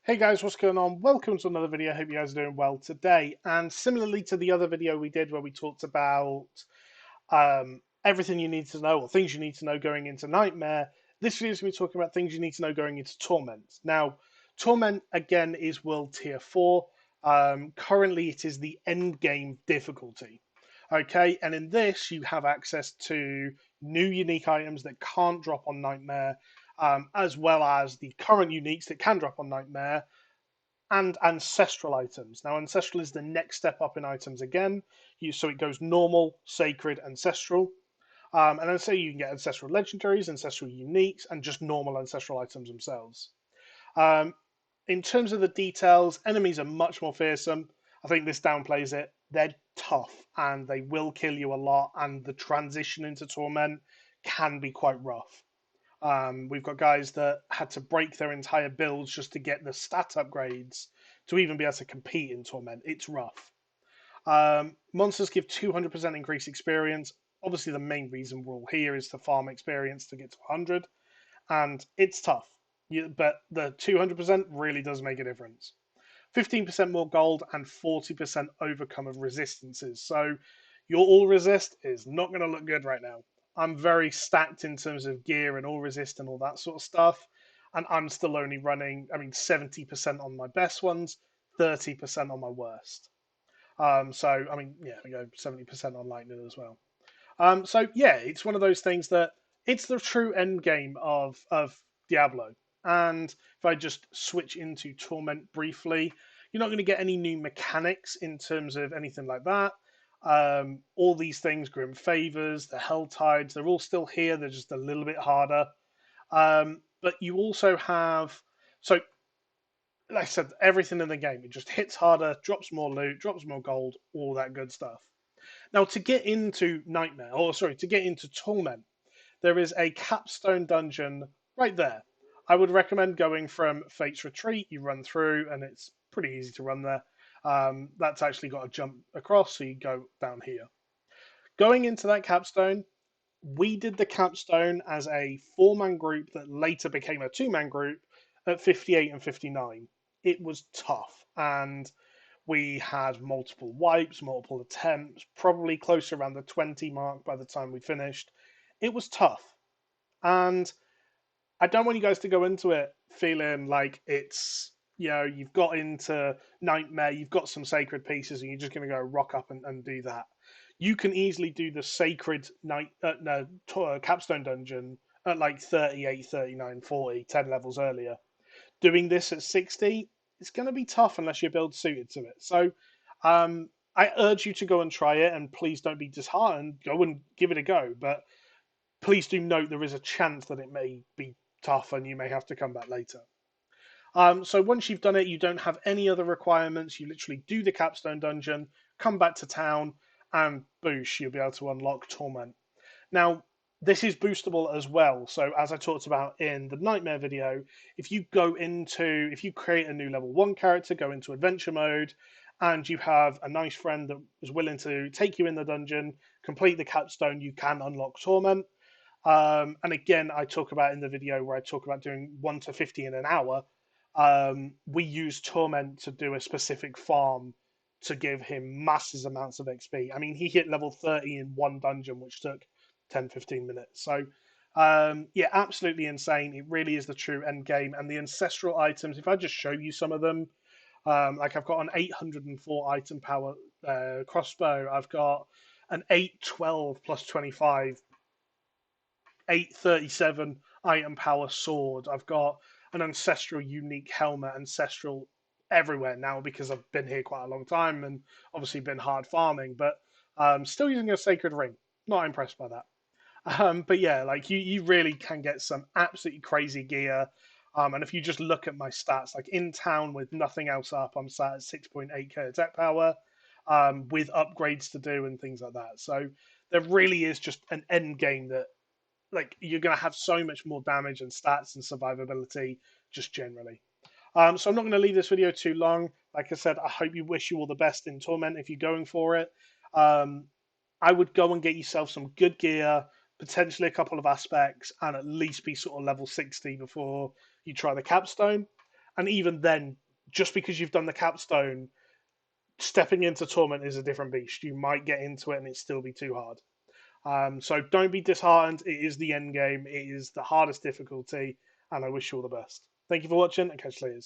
Hey guys, what's going on? Welcome to another video. Hope you guys are doing well today. And similarly to the other video we did where we talked about everything you need to know or things you need to know going into Nightmare, this video is going to be talking about things you need to know going into Torment. Now, Torment again is World Tier 4. Currently, it is the end game difficulty. Okay, and in this, you have access to new unique items that can't drop on Nightmare, as well as the current uniques that can drop on Nightmare and ancestral items. Now, ancestral is the next step up in items again. So it goes normal, sacred, ancestral. And then say you can get ancestral legendaries, ancestral uniques, and just normal ancestral items themselves. Um, in terms of the details, enemies are much more fearsome. I think this downplays it. They're tough and they will kill you a lot, and the transition into Torment can be quite rough. We've got guys that had to break their entire builds just to get the stat upgrades to even be able to compete in Torment. It's rough. Monsters give 200% increased experience. Obviously, the main reason we're all here is to farm experience to get to 100, and it's tough. But the 200% really does make a difference. 15% more gold and 40% overcome of resistances. So your all resist is not going to look good right now. I'm very stacked in terms of gear and all resist and all that sort of stuff. And I'm still only running, 70% on my best ones, 30% on my worst. Yeah, we go 70% on lightning as well. Yeah, it's one of those things that it's the true end game of Diablo. And if I just switch into Torment briefly, you're not going to get any new mechanics in terms of anything like that. All these things, Grim Favors, the Hell Tides, they're all still here. They're just a little bit harder. But you also have, so like I said, everything in the game. It just hits harder, drops more loot, drops more gold, all that good stuff. Now, to get into Nightmare, or sorry, to get into Torment, there is a capstone dungeon right there. I would recommend going from Fate's Retreat. You run through, and it's pretty easy to run there. That's actually got a jump across, so you go down here. Going into that capstone, we did the capstone as a four-man group that later became a two-man group at 58 and 59. It was tough, and we had multiple wipes, multiple attempts, probably closer around the 20 mark by the time we finished. It was tough. And I don't want you guys to go into it feeling like it's, you've got into Nightmare, you've got some sacred pieces, and you're just going to go rock up and do that. You can easily do the sacred capstone dungeon at like 38, 39, 40, 10 levels earlier. Doing this at 60, it's going to be tough unless your build's suited to it. So I urge you to go and try it, and please don't be disheartened. Go and give it a go. But please do note there is a chance that it may be tough and you may have to come back later. So once you've done it, you don't have any other requirements. You literally do the capstone dungeon, come back to town, and boosh, you'll be able to unlock Torment. Now, this is boostable as well. So as I talked about in the Nightmare video, if you create a new level 1 character, go into adventure mode, and you have a nice friend that is willing to take you in the dungeon, complete the capstone, you can unlock Torment. And again, I talk about in the video where I talk about doing 1 to 50 in an hour. We use Torment to do a specific farm to give him massive amounts of XP. I mean, he hit level 30 in one dungeon, which took 10-15 minutes. So, yeah, absolutely insane. It really is the true end game. And the ancestral items, if I just show you some of them, like I've got an 804 item power crossbow. I've got an 812 plus 25 837 item power sword. I've got an ancestral unique helmet, ancestral everywhere now because I've been here quite a long time and obviously been hard farming, but still using a sacred ring. Not impressed by that. But yeah, like you really can get some absolutely crazy gear. And if you just look at my stats, like in town with nothing else up, I'm sat at 6.8k attack power with upgrades to do and things like that. So there really is just an end game that like you're going to have so much more damage and stats and survivability just generally. So I'm not going to leave this video too long. Like I said, I hope you wish you all the best in Torment if you're going for it. I would go and get yourself some good gear, potentially a couple of aspects, and at least be sort of level 60 before you try the capstone. And even then, just because you've done the capstone, stepping into Torment is a different beast. You might get into it and it still be too hard. So don't be disheartened. It is the end game. It is the hardest difficulty, and I wish you all the best. Thank you for watching, and catch you later.